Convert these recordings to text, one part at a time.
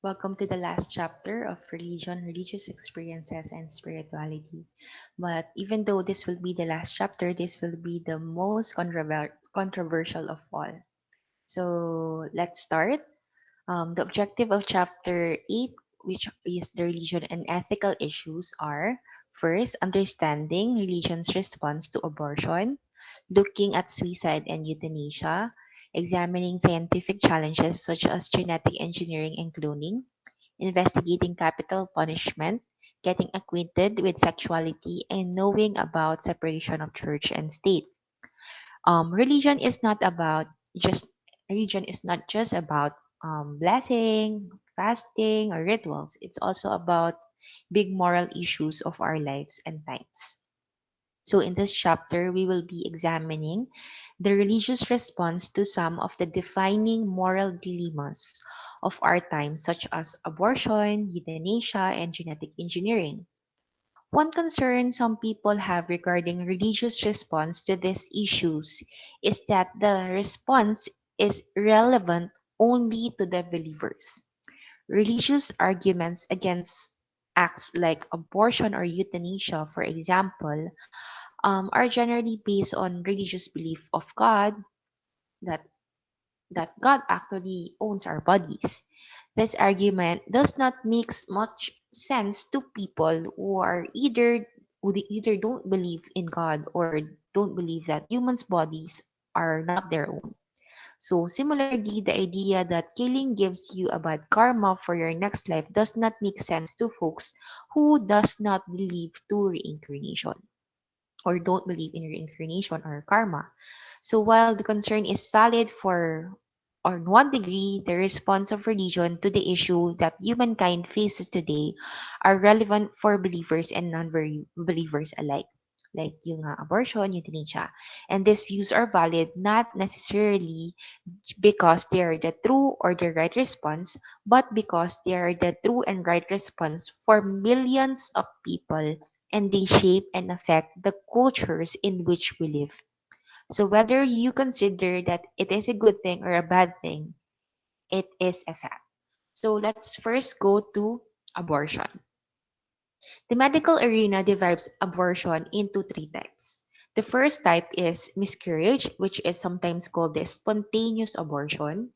Welcome to the last chapter of religion, religious experiences, and spirituality. But even though this will be the last chapter, this will be the most controversial of all. So let's start. The objective of chapter 8, which is the religion and ethical issues, are first, understanding religion's response to abortion, looking at suicide and euthanasia, examining scientific challenges such as genetic engineering and cloning, investigating capital punishment, getting acquainted with sexuality, and knowing about separation of church and state. Religion is not about just religion is not just about blessing, fasting, or rituals. It's also about big moral issues of our lives and times. So, in this chapter, we will be examining the religious response to some of the defining moral dilemmas of our time, such as abortion, euthanasia, and genetic engineering. One concern some people have regarding religious response to these issues is that the response is relevant only to the believers. Religious arguments against acts like abortion or euthanasia, for example, are generally based on religious belief of God that God actually owns our bodies. This argument does not make much sense to people who either don't believe in God or don't believe that humans' bodies are not their own. So similarly, the idea that killing gives you a bad karma for your next life does not make sense to folks who does not believe to reincarnation or don't believe in reincarnation or karma. So while the concern is valid for on one degree, the response of religion to the issue that humankind faces today are relevant for believers and non-believers alike. Like yung abortion, euthanasia. And these views are valid not necessarily because they are the true or the right response, but because they are the true and right response for millions of people and they shape and affect the cultures in which we live. So, whether you consider that it is a good thing or a bad thing, it is a fact. So, let's first go to abortion. The medical arena divides abortion into three types. The first type is miscarriage, which is sometimes called the spontaneous abortion.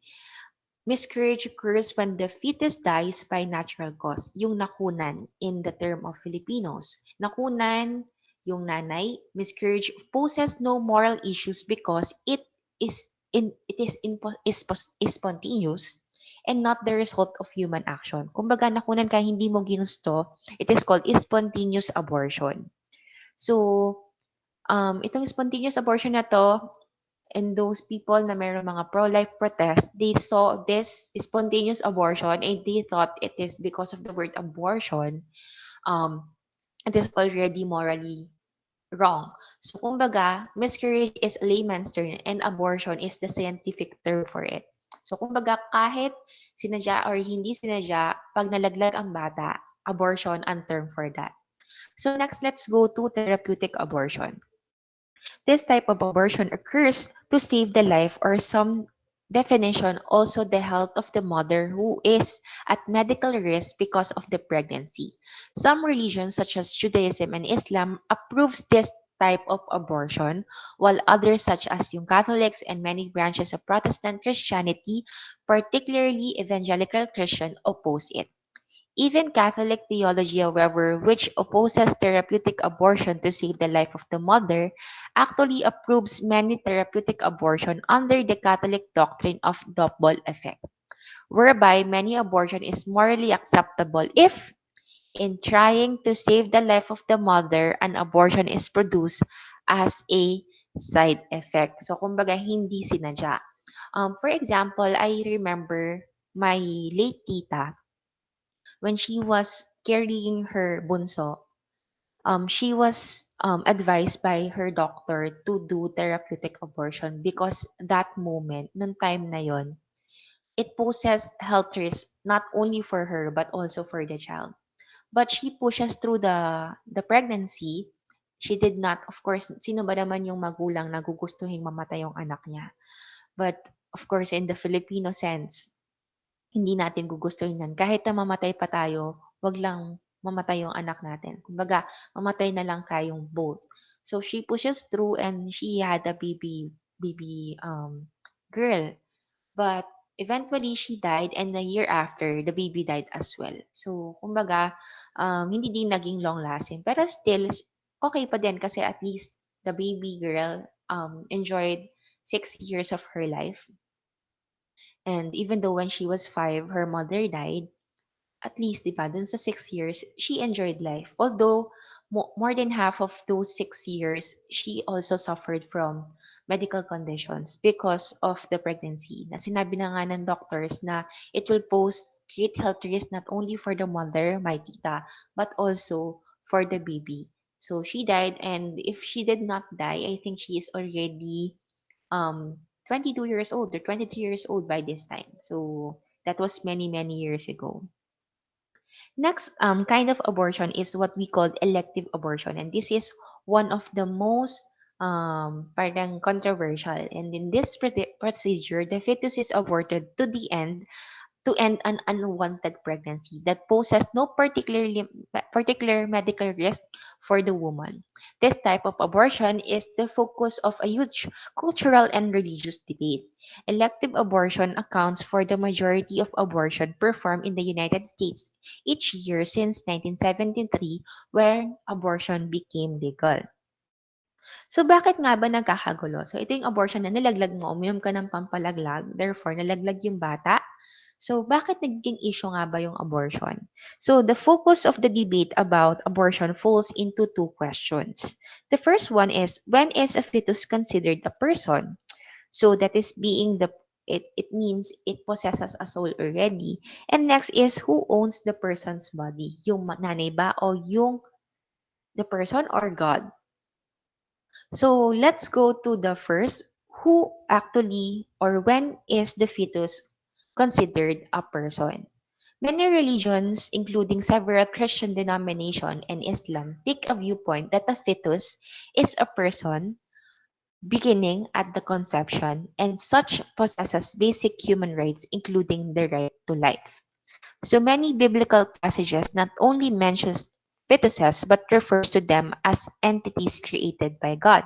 Miscarriage occurs when the fetus dies by natural cause, yung nakunan in the term of Filipinos. Nakunan, yung nanay, miscarriage poses no moral issues because it is spontaneous and not the result of human action. Kumbaga, nakunan ka hindi mo ginusto, it is called spontaneous abortion. So, itong spontaneous abortion na to, and those people na mayroong mga pro-life protests, they saw this spontaneous abortion and they thought it is because of the word abortion, um, it is already morally wrong. So, kumbaga, miscarriage is a layman's term and abortion is the scientific term for it. So, kumbaga, kahit sinadya or hindi sinadya, pag nalaglag ang bata, abortion ang term for that. So, next, let's go to therapeutic abortion. This type of abortion occurs to save the life or some definition also the health of the mother who is at medical risk because of the pregnancy. Some religions such as Judaism and Islam approves this type of abortion while others such as yung Catholics and many branches of Protestant Christianity, particularly evangelical Christian, oppose it. Even Catholic theology, however, which opposes therapeutic abortion to save the life of the mother, actually approves many therapeutic abortion under the Catholic doctrine of double effect, whereby many abortion is morally acceptable if, in trying to save the life of the mother, an abortion is produced as a side effect. So, kumbaga, hindi sinadya. For example, I remember my late tita, when she was carrying her bunso, she was advised by her doctor to do therapeutic abortion because that moment, nung time na yon, it poses health risk not only for her but also for the child. But she pushes through the pregnancy. She did not, of course, sino ba naman yung magulang na gugustuhin mamatay yung anak niya? But of course, in the Filipino sense, hindi natin gugustuhin yan. Kahit na mamatay pa tayo, wag lang mamatay yung anak natin. Kumbaga, mamatay na lang kayong both. So she pushes through and she had a baby girl. But eventually she died and the year after the baby died as well. So kumbaga, hindi din naging long lasting. Pero still okay pa din kasi at least the baby girl enjoyed 6 years of her life. And even though when she was 5, her mother died, at least, di ba, dun sa 6 years, she enjoyed life. Although, more than half of those 6 years, she also suffered from medical conditions because of the pregnancy. Na sinabi na nga ng doctors na it will pose great health risk not only for the mother, my tita, but also for the baby. So she died, and if she did not die, I think she is already 22 years old or 23 years old by this time. So that was many, many years ago. Next kind of abortion is what we call elective abortion. And this is one of the most parang controversial. And in this procedure, the fetus is aborted to end an unwanted pregnancy that poses no particular medical risk for the woman. This type of abortion is the focus of a huge cultural and religious debate. Elective abortion accounts for the majority of abortion performed in the United States each year since 1973, when abortion became legal. So bakit nga ba nagkakagulo? So ito yung abortion na nilaglag mo, uminom ka ng pampalaglag, therefore nalaglag yung bata. So bakit naging issue nga ba yung abortion? So the focus of the debate about abortion falls into two questions. The first one is, when is a fetus considered a person? So that is being it means it possesses a soul already. And next is, who owns the person's body? Yung nanay ba o yung the person or God? So let's go to the first. Who actually or when is the fetus considered a person? Many religions, including several Christian denominations and Islam, take a viewpoint that a fetus is a person beginning at the conception and such possesses basic human rights, including the right to life. So many biblical passages not only mentions fetuses but refers to them as entities created by God.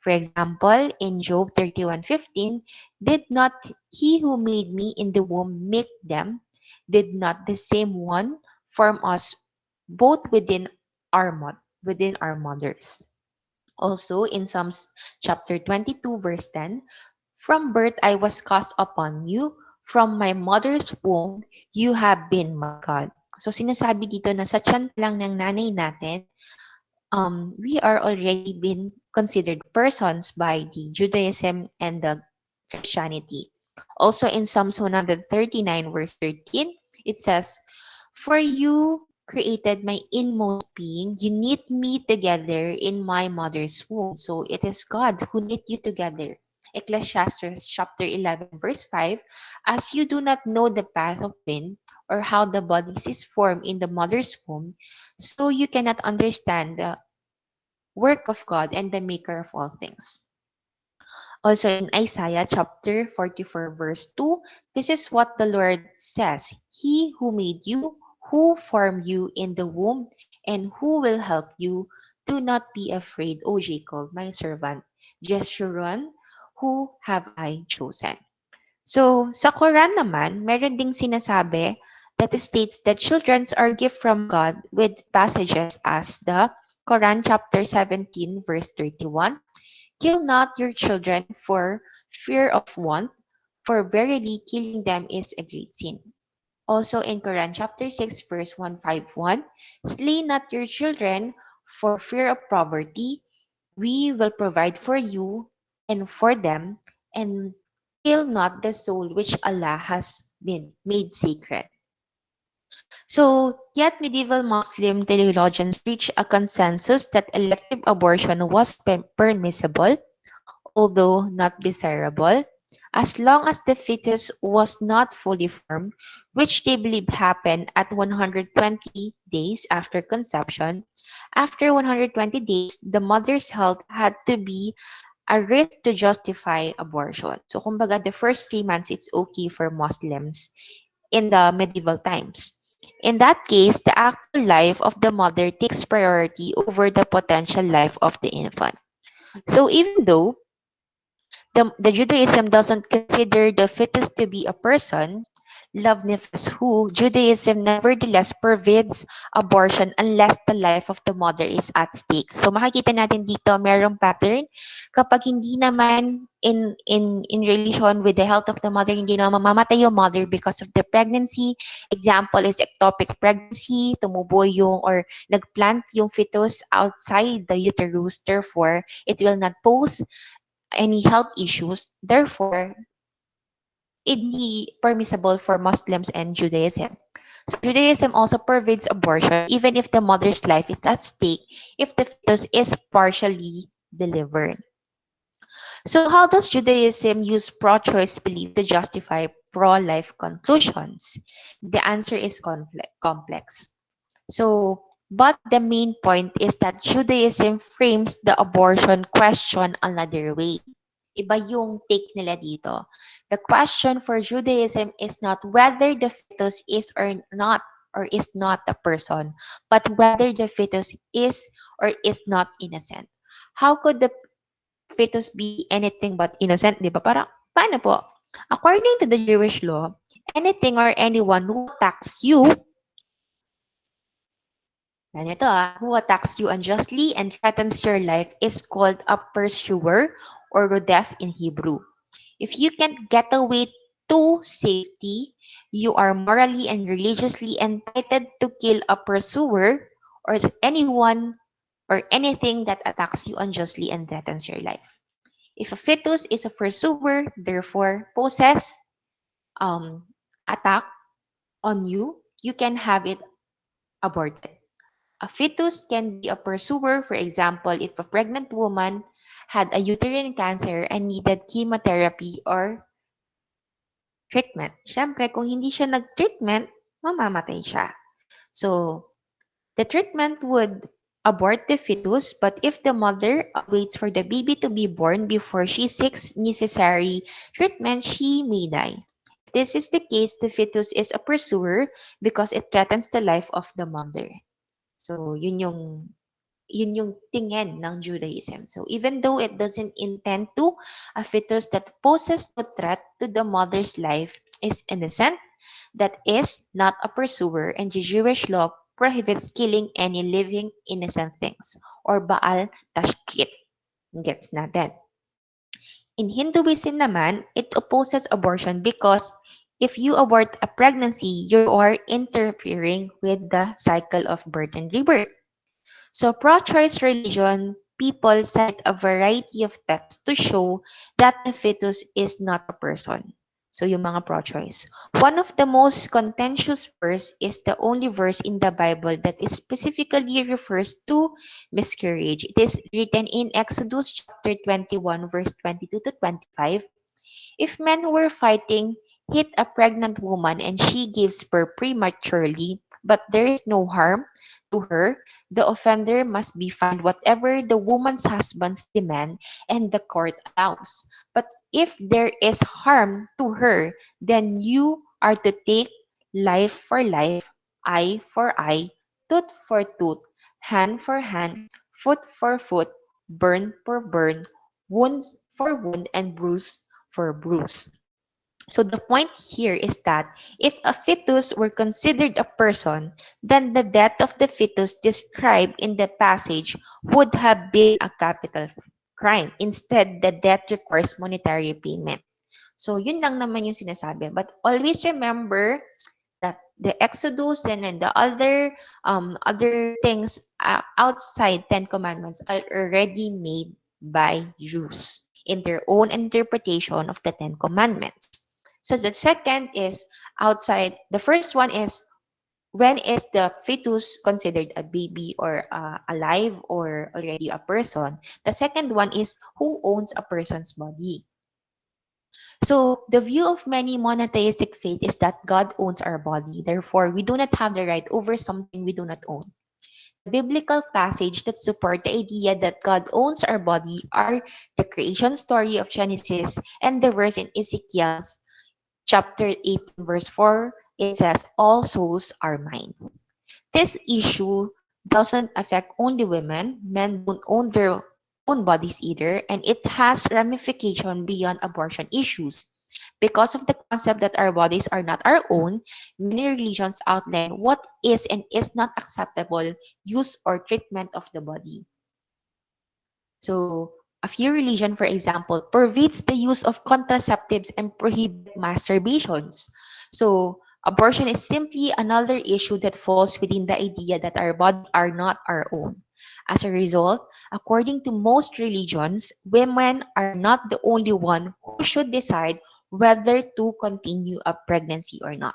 For example, in Job 31:15, did not he who made me in the womb make them? Did not the same one form us both within our mothers? Also in Psalms chapter 22 verse 10, from birth I was cast upon you, from my mother's womb you have been my God. So sinasabi dito na sa tiyan pa lang ng nanay natin, we are already been considered persons by the Judaism and the Christianity. Also in Psalms 139 verse 13, it says, for you created my inmost being, you knit me together in my mother's womb. So it is God who knit you together. Ecclesiastes chapter 11 verse 5, as you do not know the path of wind or how the bodies is formed in the mother's womb, so you cannot understand the work of God and the maker of all things. Also in Isaiah chapter 44 verse 2, this is what the Lord says, he who made you, who formed you in the womb, and who will help you, do not be afraid, O Jacob, my servant, Jeshurun, who have I chosen. So, sa Quran naman, meron ding sinasabi that states that children are gift from God with passages as the Quran chapter 17 verse 31, kill not your children for fear of want, for verily killing them is a great sin. Also in Quran chapter 6 verse 151, slay not your children for fear of poverty, we will provide for you and for them, and kill not the soul which Allah has been made sacred. So, yet medieval Muslim theologians reached a consensus that elective abortion was permissible, although not desirable, as long as the fetus was not fully formed, which they believe happened at 120 days after conception. After 120 days, the mother's health had to be a risk to justify abortion. So, kumbaga, the first 3 months, it's okay for Muslims. in the medieval times. In that case, the actual life of the mother takes priority over the potential life of the infant. So even though the Judaism doesn't consider the fetus to be a person, love nefes who, Judaism nevertheless forbids abortion unless the life of the mother is at stake. So makikita natin dito merong pattern kapag hindi naman in relation with the health of the mother, hindi naman mamamatay yung mother because of the pregnancy. Example is ectopic pregnancy, tumubo yung or nagplant yung fetus outside the uterus. Therefore, it will not pose any health issues. Therefore, hindi permissible for Muslims and Judaism. So Judaism also forbids abortion even if the mother's life is at stake if the fetus is partially delivered. So how does Judaism use pro-choice belief to justify pro-life conclusions? The answer is complex. So, but the main point is that Judaism frames the abortion question another way. Iba yung take nila dito. The question for Judaism is not whether the fetus is not a person, but whether the fetus is or is not innocent. How could the fetus be anything but innocent, di ba? Parang, paano po? According to the Jewish law, anything or anyone who attacks you who attacks you unjustly and threatens your life is called a pursuer or rodef in Hebrew. If you can't get away to safety, you are morally and religiously entitled to kill a pursuer or anyone or anything that attacks you unjustly and threatens your life. If a fetus is a pursuer, therefore possess, um, attack on you, you can have it aborted. A fetus can be a pursuer, for example, if a pregnant woman had a uterine cancer and needed chemotherapy or treatment. Siyempre, kung hindi siya nag-treatment, mamamatay siya. So, the treatment would abort the fetus, but if the mother waits for the baby to be born before she seeks necessary treatment, she may die. If this is the case, the fetus is a pursuer because it threatens the life of the mother. So, yun yung tingin ng Judaism. So even though it doesn't intend to, a fetus that poses no threat to the mother's life is innocent, that is not a pursuer, and the Jewish law prohibits killing any living innocent things or Baal Tashkit. Gets natin. In Hinduism naman, it opposes abortion because if you abort a pregnancy, you are interfering with the cycle of birth and rebirth. So pro-choice religion, people cite a variety of texts to show that the fetus is not a person. So yung mga pro-choice. One of the most contentious verse is the only verse in the Bible that is specifically refers to miscarriage. It is written in Exodus chapter 21 verse 22 to 25. If men who were fighting hit a pregnant woman and she gives birth prematurely, but there is no harm to her, the offender must be fined whatever the woman's husband's demand and the court allows. But if there is harm to her, then you are to take life for life, eye for eye, tooth for tooth, hand for hand, foot for foot, burn for burn, wound for wound, and bruise for bruise. So the point here is that if a fetus were considered a person, then the death of the fetus described in the passage would have been a capital crime. Instead, the death requires monetary payment. So yun lang naman yung sinasabi. But always remember that the Exodus and the other things outside Ten Commandments are already made by Jews in their own interpretation of the Ten Commandments. So the second is outside. The first one is when is the fetus considered a baby or alive or already a person? The second one is who owns a person's body. So the view of many monotheistic faith is that God owns our body. Therefore, we do not have the right over something we do not own. The biblical passage that support the idea that God owns our body are the creation story of Genesis and the verse in Ezekiel chapter 18 verse 4 It says all souls are mine. This issue doesn't affect only women. Men don't own their own bodies either, and it has ramification beyond abortion issues. Because of the concept that our bodies are not our own, many religions outline what is and is not acceptable use or treatment of the body. So, a few religion, for example, forbids the use of contraceptives and prohibit masturbations. So, abortion is simply another issue that falls within the idea that our body are not our own. As a result, according to most religions, women are not the only one who should decide whether to continue a pregnancy or not.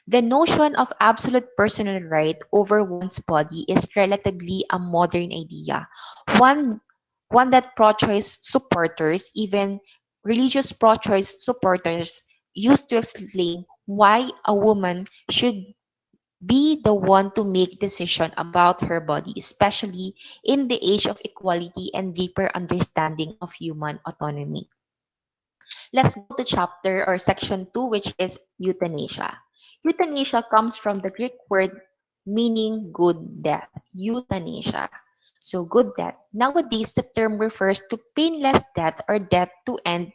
The notion of absolute personal right over one's body is relatively a modern idea, one, one that pro-choice supporters, even religious pro-choice supporters, used to explain why a woman should be the one to make decision about her body, especially in the age of equality and deeper understanding of human autonomy. Let's go to chapter or section 2, which is euthanasia. Euthanasia comes from the Greek word meaning good death. Euthanasia. So, good death. Nowadays, the term refers to painless death or death to end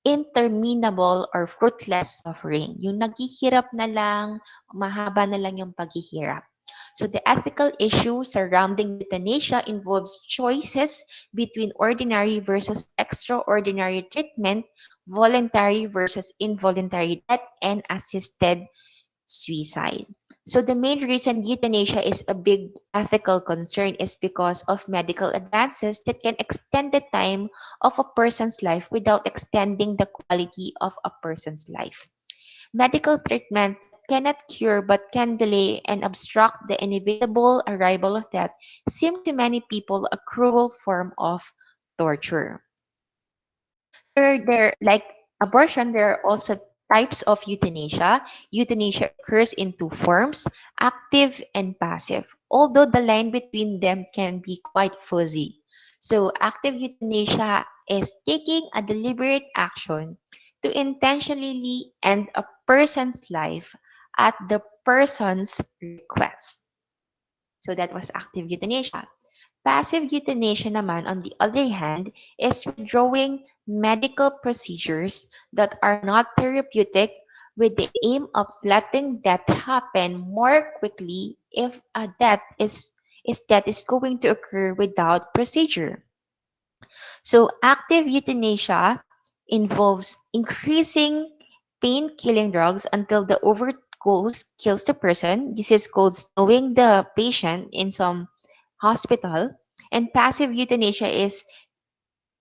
interminable or fruitless suffering. Yung naghihirap na lang, mahaba na lang yung paghihirap. So the ethical issue surrounding euthanasia involves choices between ordinary versus extraordinary treatment, voluntary versus involuntary death, and assisted suicide. So the main reason euthanasia is a big ethical concern is because of medical advances that can extend the time of a person's life without extending the quality of a person's life. Medical treatment that cannot cure but can delay and obstruct the inevitable arrival of death seem to many people a cruel form of torture. There like abortion, there are also types of euthanasia. Euthanasia occurs in two forms, active and passive, although the line between them can be quite fuzzy. So active euthanasia is taking a deliberate action to intentionally end a person's life at the person's request. So that was active euthanasia. Passive euthanasia naman, on the other hand, is withdrawing medical procedures that are not therapeutic with the aim of letting death happen more quickly if a death is going to occur without procedure. So active euthanasia involves increasing pain-killing drugs until the overdose kills the person. This is called stowing the patient in some hospital. And passive euthanasia is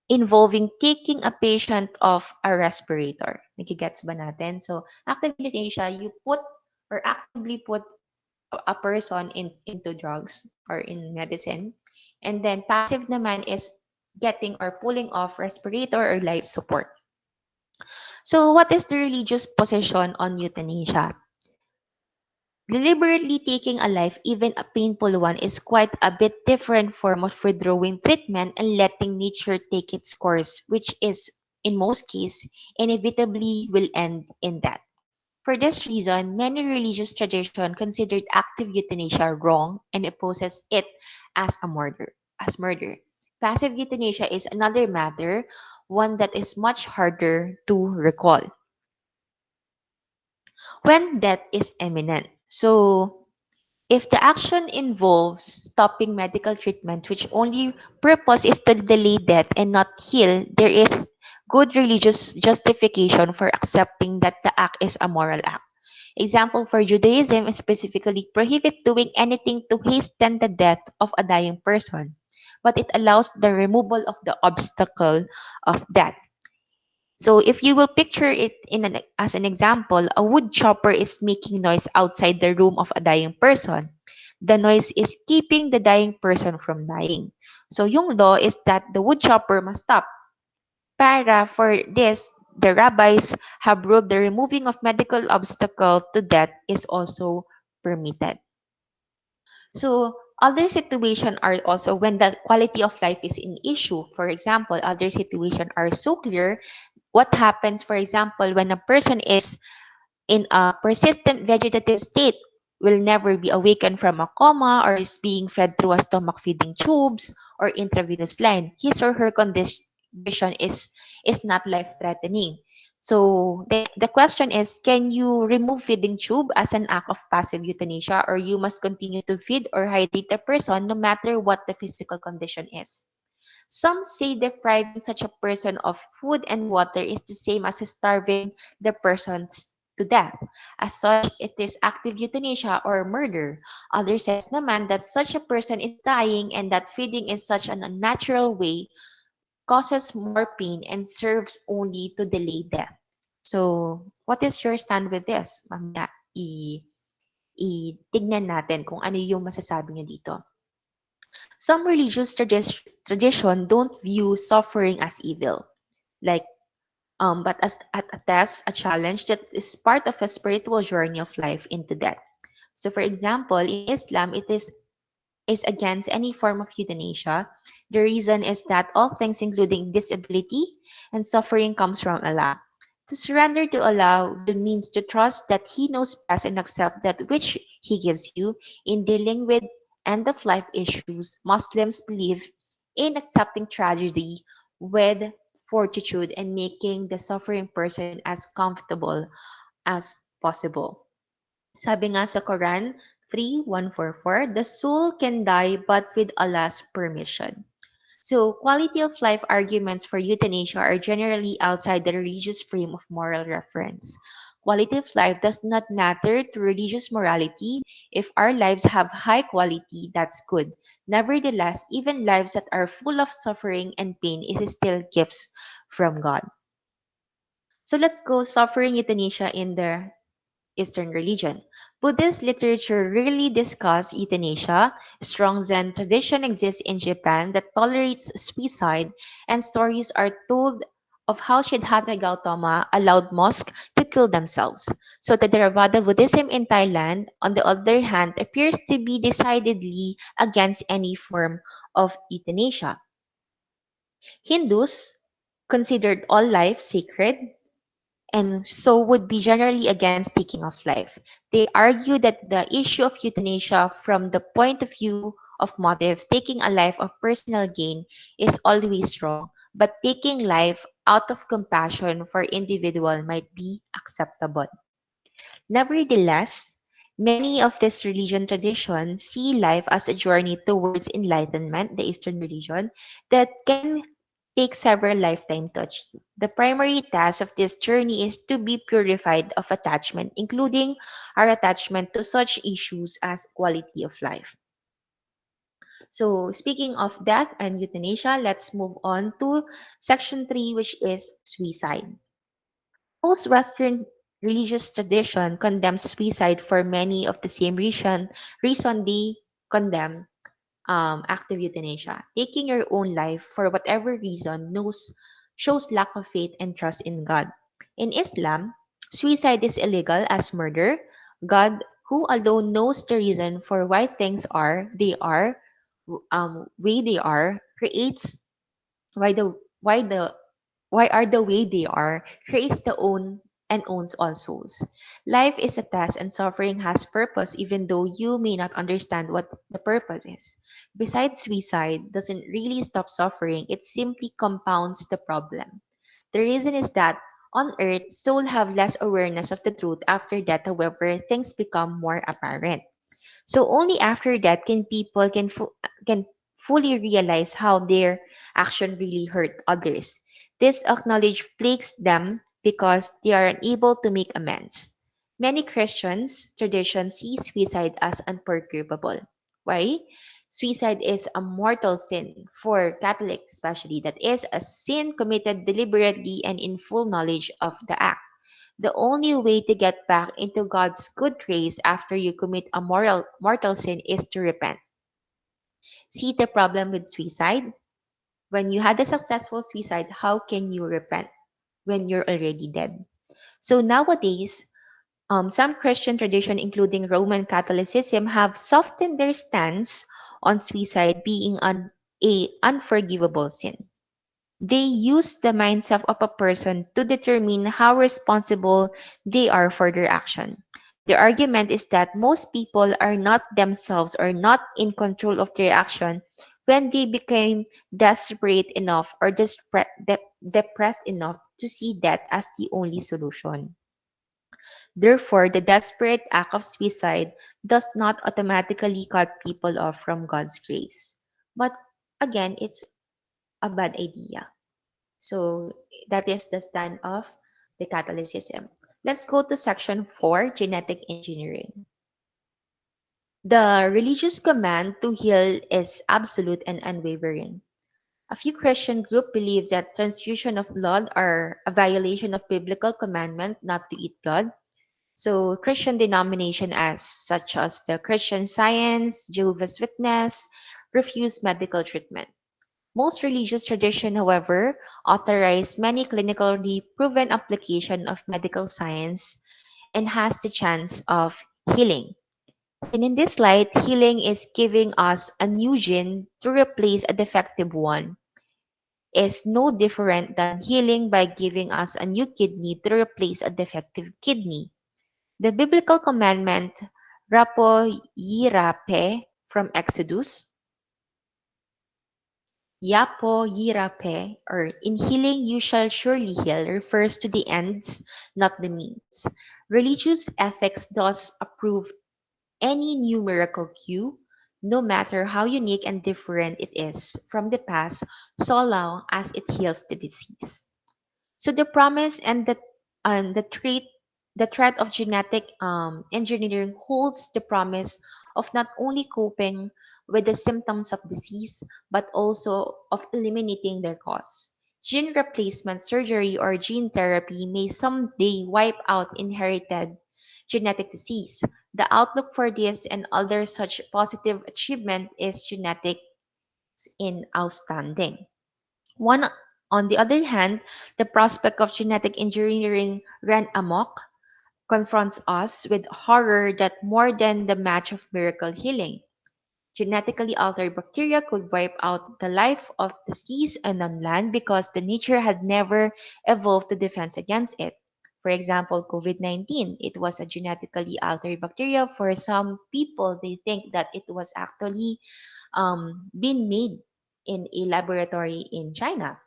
involving taking a patient off a respirator. Nagigets ba natin? So active euthanasia, you put or actively put a person into drugs or in medicine. And then passive naman is getting or pulling off respirator or life support. So what is the religious position on euthanasia? Deliberately taking a life, even a painful one, is quite a bit different form of withdrawing treatment and letting nature take its course, which is, in most cases, inevitably will end in death. For this reason, many religious traditions considered active euthanasia wrong and opposes it as a murder. Passive euthanasia is another matter, one that is much harder to recall. When death is imminent. So, if the action involves stopping medical treatment, which only purpose is to delay death and not heal, there is good religious justification for accepting that the act is a moral act. Example for Judaism is specifically prohibit doing anything to hasten the death of a dying person, but it allows the removal of the obstacle of death. So if you will picture it as an example, a wood chopper is making noise outside the room of a dying person. The noise is keeping the dying person from dying. So yung law is that the wood chopper must stop. Para for this, the rabbis have ruled the removing of medical obstacle to death is also permitted. So other situations are also when the quality of life is an issue. For example, other situations are so clear. What happens, for example, when a person is in a persistent vegetative state will never be awakened from a coma or is being fed through a stomach feeding tubes or intravenous line. His or her condition is not life threatening. So the question is, can you remove feeding tube as an act of passive euthanasia, or you must continue to feed or hydrate the person no matter what the physical condition is? Some say depriving such a person of food and water is the same as starving the person to death. As such, it is active euthanasia or murder. Others says naman that such a person is dying and that feeding in such an unnatural way causes more pain and serves only to delay death. So, what is your stand with this? Mamaya, tignan natin kung ano yung masasabi niya dito. Some religious tradition don't view suffering as evil, like but as a test, a challenge that is part of a spiritual journey of life into death. So, for example, in Islam, is against any form of euthanasia. The reason is that all things, including disability and suffering, comes from Allah. To surrender to Allah will means to trust that He knows best and accept that which He gives you. In dealing with end of life issues, Muslims believe in accepting tragedy with fortitude and making the suffering person as comfortable as possible. Sabi nga sa Quran 3:144, the soul can die but with Allah's permission. So, quality of life arguments for euthanasia are generally outside the religious frame of moral reference. Quality of life does not matter to religious morality. If our lives have high quality, that's good. Nevertheless, even lives that are full of suffering and pain is still gifts from God. So let's go suffering euthanasia in the Eastern religion. Buddhist literature rarely discuss euthanasia. Strong Zen tradition exists in Japan that tolerates suicide, and stories are told of how Siddhartha Gautama allowed monks to kill themselves. So the Theravada Buddhism in Thailand, on the other hand, appears to be decidedly against any form of euthanasia. Hindus considered all life sacred and so would be generally against taking of life. They argue that the issue of euthanasia, from the point of view of motive, taking a life of personal gain is always wrong, but taking life out of compassion for individual might be acceptable. Nevertheless, many of these religion traditions see life as a journey towards enlightenment, the Eastern religion, that can take several lifetimes to achieve. The primary task of this journey is to be purified of attachment, including our attachment to such issues as quality of life. So, speaking of death and euthanasia, let's move on to section 3, which is suicide. Most Western religious tradition condemns suicide for many of the same reason they condemn active euthanasia. Taking your own life for whatever reason shows lack of faith and trust in God. In Islam, suicide is illegal as murder. God, who alone knows the reason for why things way they are, creates why the way they are, creates the own and owns all souls. Life is a test and suffering has purpose even though you may not understand what the purpose is. Besides, suicide doesn't really stop suffering, it simply compounds the problem. The reason is that on earth, souls have less awareness of the truth. After death, however, things become more apparent. So only after that can people can fully realize how their action really hurt others. This acknowledge plagues them because they are unable to make amends. Many Christians traditions see suicide as unforgivable. Why? Suicide is a mortal sin for Catholics especially, that is a sin committed deliberately and in full knowledge of the act. The only way to get back into God's good grace after you commit a mortal sin is to repent. See the problem with suicide? When you had a successful suicide, how can you repent when you're already dead? So nowadays, some Christian tradition, including Roman Catholicism, have softened their stance on suicide being a unforgivable sin. They use the mindset of a person to determine how responsible they are for their action. The argument is that most people are not themselves or not in control of their action when they became desperate enough or depressed enough to see death as the only solution. Therefore, the desperate act of suicide does not automatically cut people off from God's grace. But again, it's a bad idea. So that is the stand of the Catholicism. Let's go to section 4, genetic engineering. The religious command to heal is absolute and unwavering. A few Christian groups believe that transfusion of blood are a violation of biblical commandment not to eat blood. So Christian denomination as such as the Christian Science, Jehovah's Witness, refuse medical treatment. Most religious tradition, however, authorize many clinically proven application of medical science and has the chance of healing. And in this light, healing is giving us a new gene to replace a defective one is no different than healing by giving us a new kidney to replace a defective kidney. The biblical commandment, rapo yirape from Exodus, yapo yirape, or in healing you shall surely heal, refers to the ends, not the means. Religious ethics thus approve any new miracle cue, no matter how unique and different it is from the past, so long as it heals the disease. So the promise and the threat of genetic engineering holds the promise of not only coping with the symptoms of disease but also of eliminating their cause. Gene replacement surgery or gene therapy may someday wipe out inherited genetic disease. The outlook for this and other such positive achievement is genetics in outstanding. One, on the other hand, the prospect of genetic engineering ran amok confronts us with horror that more than the match of miracle healing. Genetically altered bacteria could wipe out the life of disease and on land because the nature had never evolved to defense against it. For example, COVID-19, it was a genetically altered bacteria. For some people, they think that it was actually been made in a laboratory in China.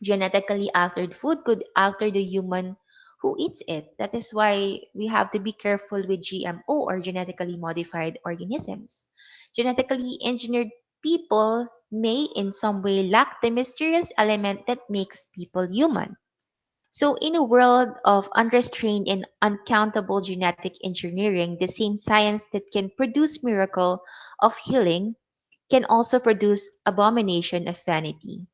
Genetically altered food could alter the human who eats it. That is why we have to be careful with GMO or genetically modified organisms. Genetically engineered people may in some way lack the mysterious element that makes people human. So, in a world of unrestrained and uncountable genetic engineering, the same science that can produce miracle of healing can also produce abomination of vanity.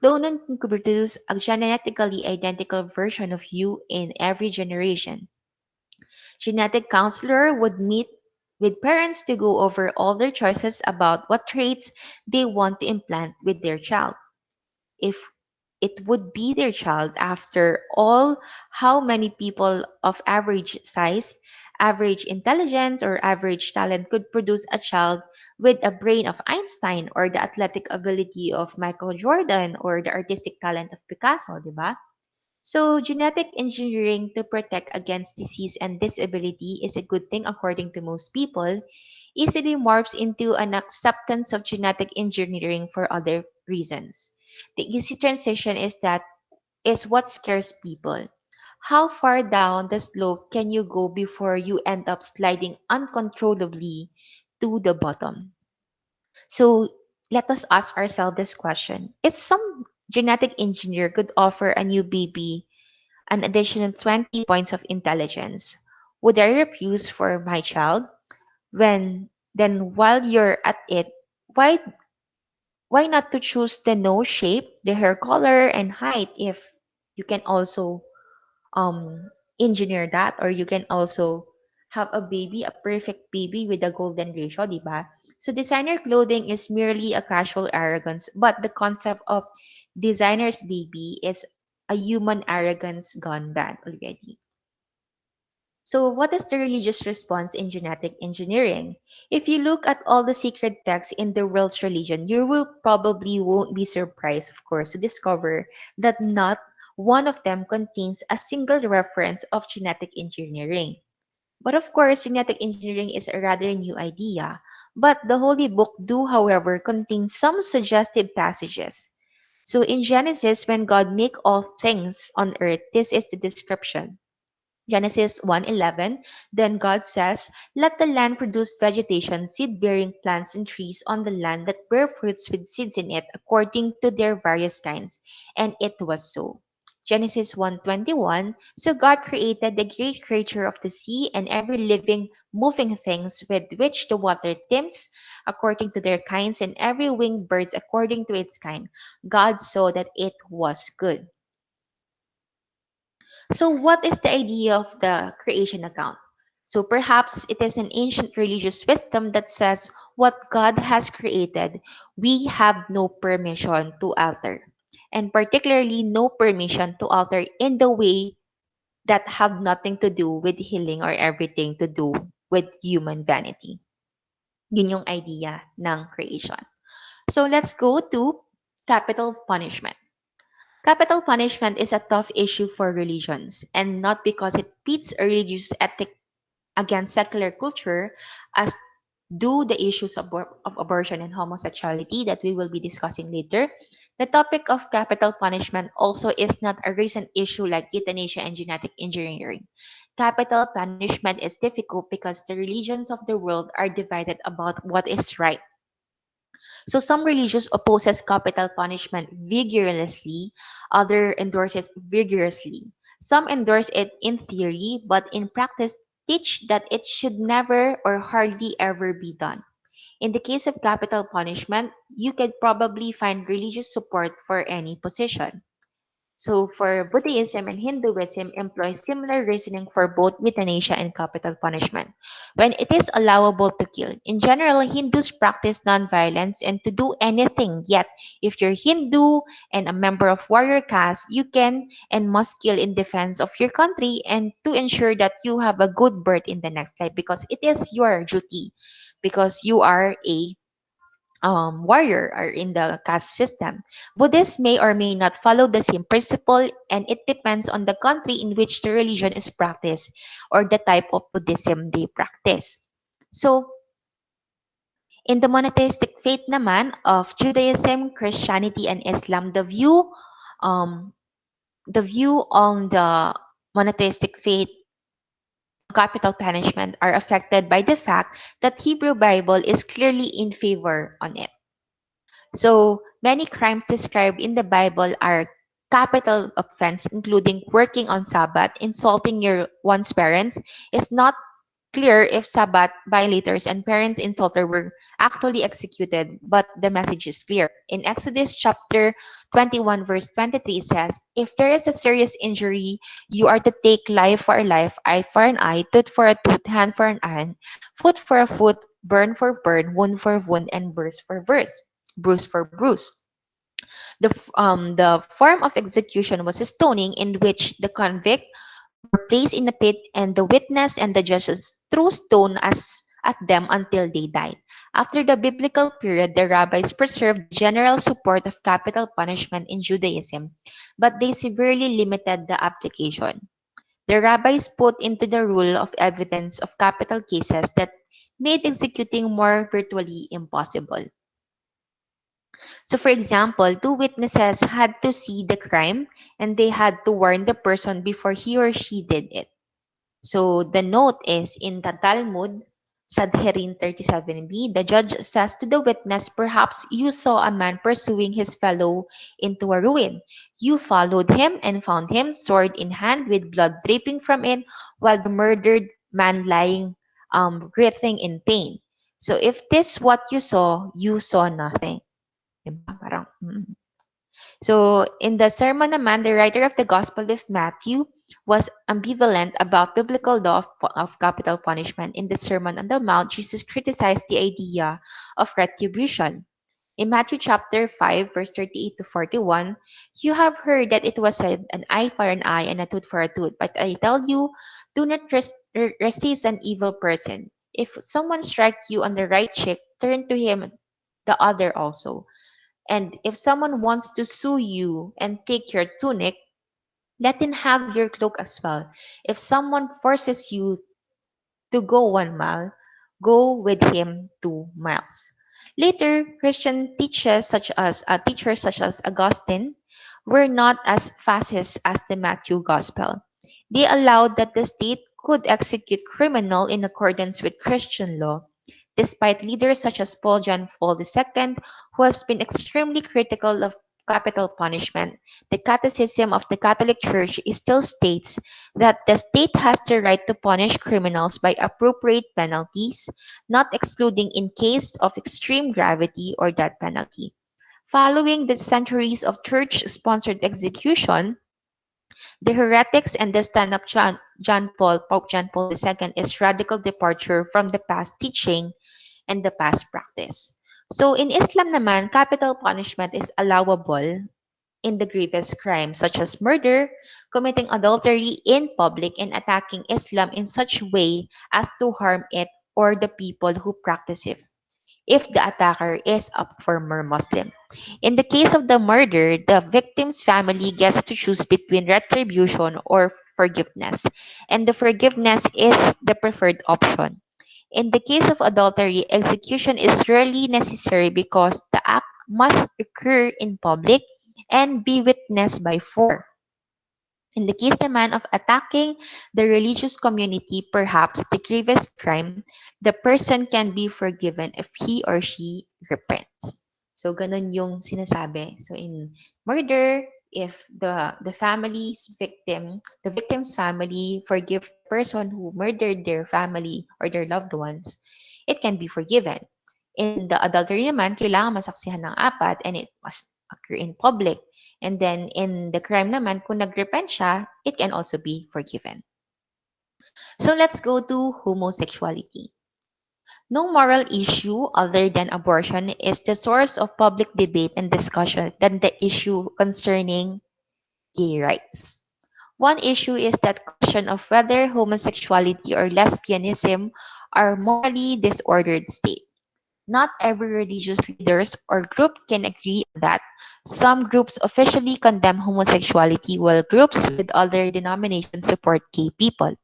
Cloning can produce a genetically identical version of you in every generation. Genetic counselor would meet with parents to go over all their choices about what traits they want to implant with their child. If it would be their child, after all, how many people of average size, average intelligence, or average talent could produce a child with a brain of Einstein or the athletic ability of Michael Jordan or the artistic talent of Picasso, di ba? So, genetic engineering to protect against disease and disability is a good thing according to most people, easily morphs into an acceptance of genetic engineering for other reasons. The easy transition is what scares people. How far down the slope can you go before you end up sliding uncontrollably to the bottom? So let us ask ourselves this question. If some genetic engineer could offer a new baby an additional 20 points of intelligence, would I refuse for my child? When then while you're at it, why why not to choose the nose shape, the hair color and height if you can also engineer that, or you can also have a baby, a perfect baby with a golden ratio, di ba? So designer clothing is merely a casual arrogance, but the concept of designer's baby is a human arrogance gone bad already. So, what is the religious response in genetic engineering? If you look at all the secret texts in the world's religion, you will probably won't be surprised, of course, to discover that not one of them contains a single reference of genetic engineering. But of course, genetic engineering is a rather new idea. But the Holy Book do, however, contain some suggestive passages. So in Genesis, when God make all things on earth, this is the description. Genesis 1:11. Then God says, "Let the land produce vegetation, seed-bearing plants and trees on the land that bear fruits with seeds in it, according to their various kinds." And it was so. Genesis 1:21. So God created the great creature of the sea and every living, moving things with which the water teems, according to their kinds, and every winged birds according to its kind. God saw that it was good. So, what is the idea of the creation account? So, perhaps it is an ancient religious wisdom that says what God has created, we have no permission to alter, and particularly no permission to alter in the way that have nothing to do with healing or everything to do with human vanity. Yun yung idea ng creation. So, let's go to capital punishment. Capital punishment is a tough issue for religions, and not because it pits a religious ethic against secular culture, as do the issues of abortion and homosexuality that we will be discussing later. The topic of capital punishment also is not a recent issue like euthanasia and genetic engineering. Capital punishment is difficult because the religions of the world are divided about what is right. So some religions opposes capital punishment vigorously, other endorse it vigorously. Some endorse it in theory, but in practice teach that it should never or hardly ever be done. In the case of capital punishment, you could probably find religious support for any position. So for Buddhism and Hinduism employ similar reasoning for both euthanasia and capital punishment. When it is allowable to kill. In general, Hindus practice nonviolence and to do anything. Yet, if you're Hindu and a member of warrior caste, you can and must kill in defense of your country and to ensure that you have a good birth in the next life because it is your duty because you are a warrior or in the caste system. Buddhists may or may not follow the same principle, and it depends on the country in which the religion is practiced or the type of Buddhism they practice. So, in the monotheistic faith naman of Judaism, Christianity, and Islam, um, the view on the monotheistic faith on capital punishment are affected by the fact that Hebrew Bible is clearly in favor on it. So, many crimes described in the Bible are capital offense, including working on Sabbath, insulting your one's parents. Is not clear if Sabbath violators and parents insulter were actually executed, but the message is clear. In Exodus chapter 21, verse 23, it says, "If there is a serious injury, you are to take life for a life, eye for an eye, tooth for a tooth, hand for an hand, foot for a foot, burn for burn, wound for wound, and bruise for bruise for bruise." The form of execution was a stoning in which the convict were placed in a pit and the witness and the judges threw stone as at them until they died. After the biblical period, the rabbis preserved the general support of capital punishment in Judaism, but they severely limited the application. The rabbis put into the rule of evidence of capital cases that made executing more virtually impossible. So, for example, two witnesses had to see the crime and they had to warn the person before he or she did it. So, the note is in the Talmud, Sanhedrin 37b, the judge says to the witness, "Perhaps you saw a man pursuing his fellow into a ruin. You followed him and found him, sword in hand, with blood dripping from it, while the murdered man lying, writhing in pain. So, if this what you saw nothing." Diba? Parang, So, in the sermon naman, the writer of the Gospel of Matthew was ambivalent about biblical law of capital punishment. In the Sermon on the Mount, Jesus criticized the idea of retribution. In Matthew chapter 5, verse 38 to 41, you have heard that it was said, an eye for an eye and a tooth for a tooth. But I tell you, do not resist an evil person. If someone strikes you on the right cheek, turn to him the other also. And if someone wants to sue you and take your tunic, let him have your cloak as well. If someone forces you to go 1 mile, go with him 2 miles. Later, Christian teachers such as Augustine were not as fascist as the Matthew Gospel. They allowed that the state could execute criminal in accordance with Christian law, despite leaders such as Paul John Paul II, who has been extremely critical of capital punishment. The Catechism of the Catholic Church still states that the state has the right to punish criminals by appropriate penalties, not excluding in case of extreme gravity or death penalty. Following the centuries of church sponsored execution, the heretics and the stand up Pope John Paul II is radical departure from the past teaching and the past practice. So in Islam naman, capital punishment is allowable in the grievous crimes such as murder, committing adultery in public, and attacking Islam in such way as to harm it or the people who practice it if the attacker is a former Muslim. In the case of the murder, the victim's family gets to choose between retribution or forgiveness, and the forgiveness is the preferred option. In the case of adultery, execution is rarely necessary because the act must occur in public and be witnessed by four. In the case naman of attacking the religious community, perhaps the grievous crime, the person can be forgiven if he or she repents. So, ganun yung sinasabi. So, in murder, if the family's victim, the victim's family forgive the person who murdered their family or their loved ones, it can be forgiven. In the adultery naman, kailangan masaksihan ng apat and it must occur in public. And then in the crime naman, kung nag-repent siya, it can also be forgiven. So let's go to homosexuality. No moral issue other than abortion is the source of public debate and discussion than the issue concerning gay rights. One issue is that question of whether homosexuality or lesbianism are morally disordered state. Not every religious leaders or group can agree on that. Some groups officially condemn homosexuality while groups with other denominations support gay people.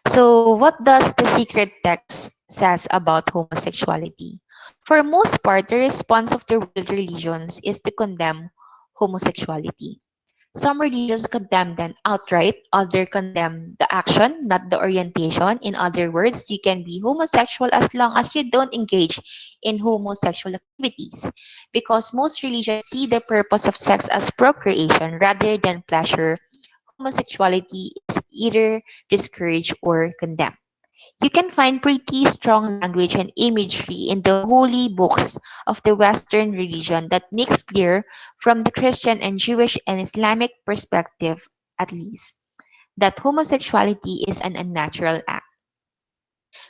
So, what does the secret text says about homosexuality? For most part, the response of the world religions is to condemn homosexuality. Some religions condemn them outright, others condemn the action, not the orientation. In other words, you can be homosexual as long as you don't engage in homosexual activities. Because most religions see the purpose of sex as procreation rather than pleasure, homosexuality is either discouraged or condemned. You can find pretty strong language and imagery in the holy books of the Western religion that makes clear from the Christian and Jewish and Islamic perspective, at least, that homosexuality is an unnatural act.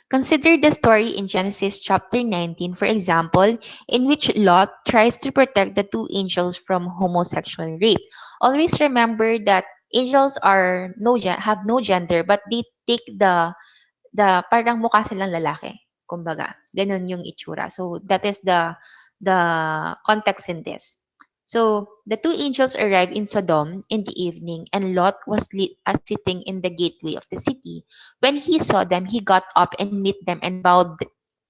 Consider the story in Genesis chapter 19, for example, in which Lot tries to protect the two angels from homosexual rape. Always remember that angels are have no gender, but they take the parang mukha silang lalaki, kumbaga. Gano'n yung itsura. So, that is the context in this. So, the two angels arrived in Sodom in the evening, and Lot was sitting in the gateway of the city. When he saw them, he got up and met them and bowed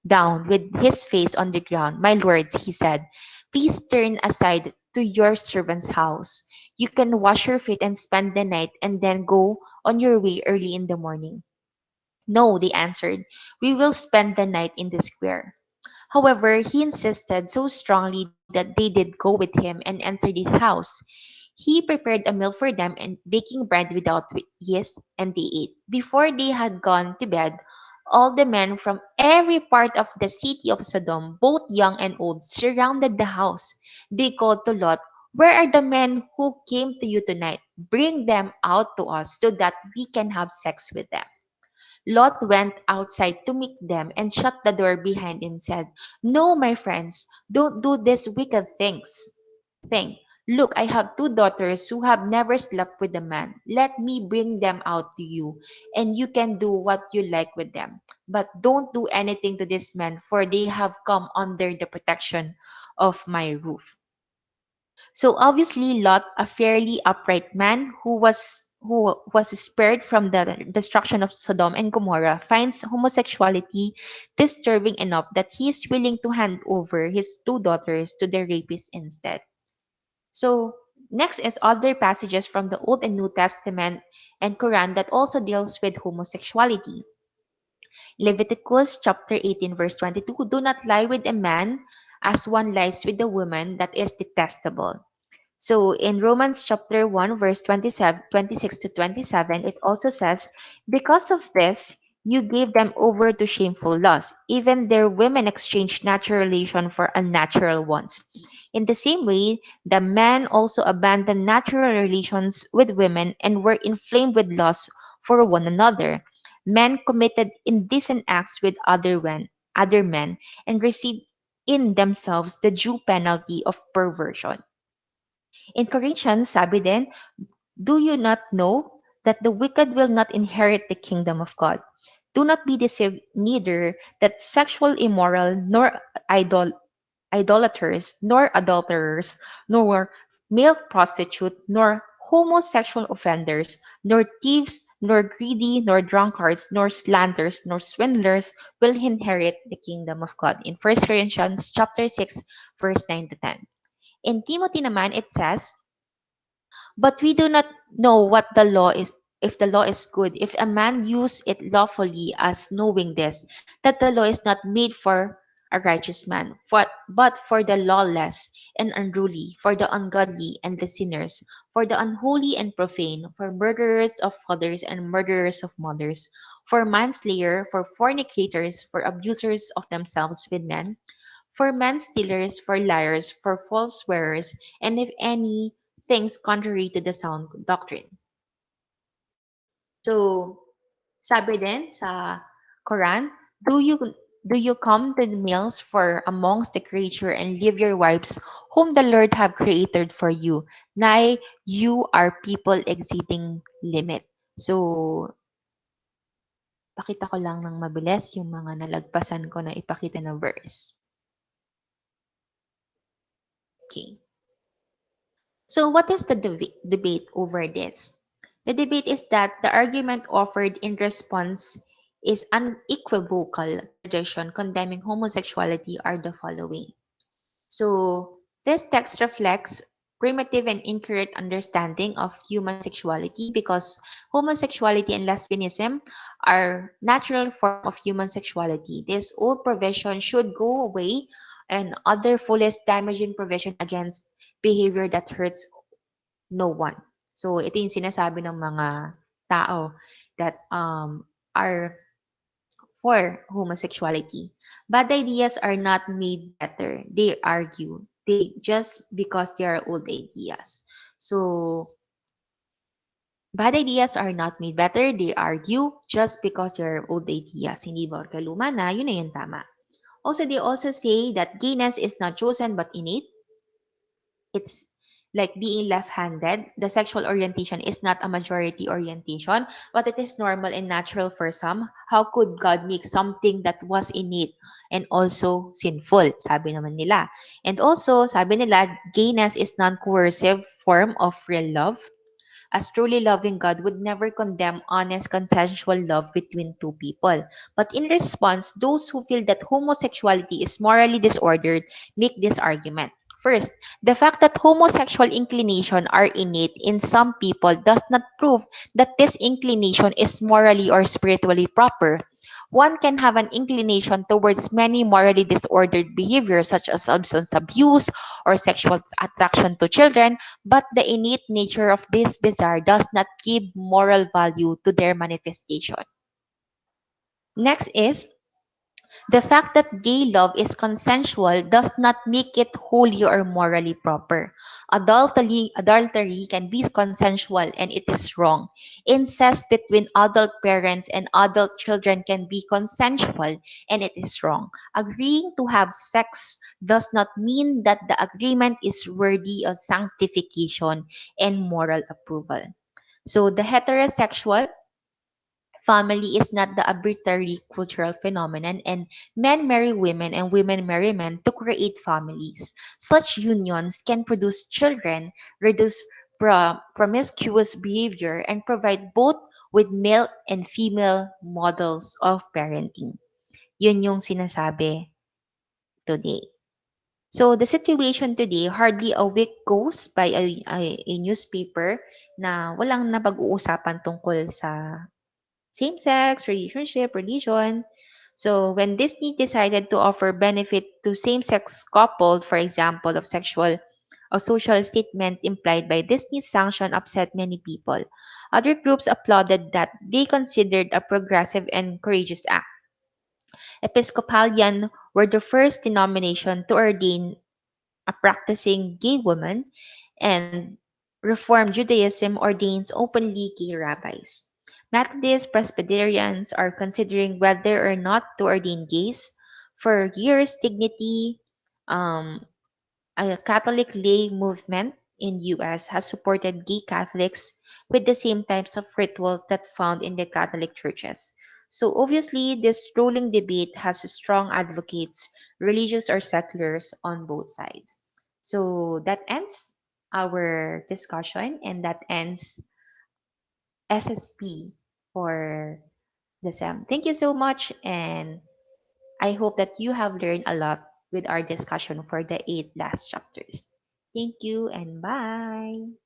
down with his face on the ground. My lords, he said, please turn aside to your servant's house. You can wash your feet and spend the night, and then go on your way early in the morning. No, they answered, we will spend the night in the square. However, he insisted so strongly that they did go with him and entered his house. He prepared a meal for them and baking bread without yeast, and they ate. Before they had gone to bed, all the men from every part of the city of Sodom, both young and old, surrounded the house. They called to Lot, where are the men who came to you tonight? Bring them out to us so that we can have sex with them. Lot went outside to meet them and shut the door behind him and said, "No, my friends, don't do these wicked thing. Look, I have two daughters who have never slept with a man. Let me bring them out to you, and you can do what you like with them. But don't do anything to these men, for they have come under the protection of my roof." So obviously Lot, a fairly upright man who was spared from the destruction of Sodom and Gomorrah, finds homosexuality disturbing enough that he is willing to hand over his two daughters to the rapist instead. So next is other passages from the Old and New Testament and Quran that also deals with homosexuality. Leviticus chapter 18 verse 22, "Do not lie with a man as one lies with a woman, that is detestable." So in Romans chapter 1 verse 27, 26 to 27, it also says, "Because of this, you gave them over to shameful lusts. Even their women exchanged natural relation for unnatural ones. In the same way, the men also abandoned natural relations with women and were inflamed with lust for one another. Men committed indecent acts with other men and received in themselves the due penalty of perversion." In Corinthians, sabi din, "Do you not know that the wicked will not inherit the kingdom of God? Do not be deceived, neither that sexual immoral, nor idol, idolaters, nor adulterers, nor male prostitute, nor homosexual offenders, nor thieves, nor greedy, nor drunkards, nor slanderers, nor swindlers will inherit the kingdom of God." In First Corinthians chapter 6, verse 9 to 10. In Timothy naman, it says, "But we do not know what the law is, if the law is good, if a man use it lawfully, as knowing this, that the law is not made for a righteous man, but for the lawless and unruly, for the ungodly and the sinners, for the unholy and profane, for murderers of fathers and murderers of mothers, for manslayer, for fornicators, for abusers of themselves with men, for man-stealers, for liars, for false swearers, and if any things contrary to the sound doctrine." So, sabi din sa Quran, do you come to the meals for amongst the creature and leave your wives whom the Lord have created for you? Nay, you are people exceeding limit. So, pakita ko lang ng mabilis yung mga nalagpasan ko na ipakita na verse. Okay. So, what is the debate over this? The debate is that the argument offered in response is unequivocal. Tradition condemning homosexuality are the following. So, this text reflects primitive and incorrect understanding of human sexuality, because homosexuality and lesbianism are natural form of human sexuality. This old provision should go away, and other fullest damaging provision against behavior that hurts no one. So, ito yung sinasabi ng mga tao that are for homosexuality. Bad ideas are not made better. They argue. They just because they are old ideas. So, bad ideas are not made better. They argue just because they are old ideas. Hindi ba luma na, yun na yung tama. Also, they also say that gayness is not chosen but innate. It's like being left-handed. The sexual orientation is not a majority orientation, but it is normal and natural for some. How could God make something that was innate and also sinful? Sabi naman nila. And also, sabi nila, gayness is non-coercive form of real love, as truly loving God would never condemn honest consensual love between two people. But in response, those who feel that homosexuality is morally disordered make this argument. First, the fact that homosexual inclination are innate in some people does not prove that this inclination is morally or spiritually proper. One can have an inclination towards many morally disordered behaviors such as substance abuse or sexual attraction to children, but the innate nature of this desire does not give moral value to their manifestation. Next is, The fact that gay love is consensual does not make it holy or morally proper. Adultery can be consensual and it is wrong. Incest between adult parents and adult children can be consensual and it is wrong. Agreeing to have sex does not mean that the agreement is worthy of sanctification and moral approval. So the heterosexual family is not the arbitrary cultural phenomenon, and men marry women and women marry men to create families. Such unions can produce children, reduce promiscuous behavior, and provide both with male and female models of parenting. Yun yung sinasabi today. So the situation today, hardly a week goes by a newspaper na walang napag-uusapan tungkol sa same-sex, relationship, religion. So when Disney decided to offer benefit to same-sex couple, for example, of sexual a social statement implied by Disney's sanction upset many people. Other groups applauded that they considered a progressive and courageous act. Episcopalian were the first denomination to ordain a practicing gay woman, and Reform Judaism ordains openly gay rabbis. Methodist Presbyterians are considering whether or not to ordain gays. For years, Dignity, um, a Catholic lay movement in US, has supported gay Catholics with the same types of ritual that found in the Catholic churches. So obviously, this rolling debate has strong advocates, religious or seculars, on both sides. So that ends our discussion, and that ends SSP for the SEM. Thank you so much, and I hope that you have learned a lot with our discussion for the eight last chapters. Thank you and bye.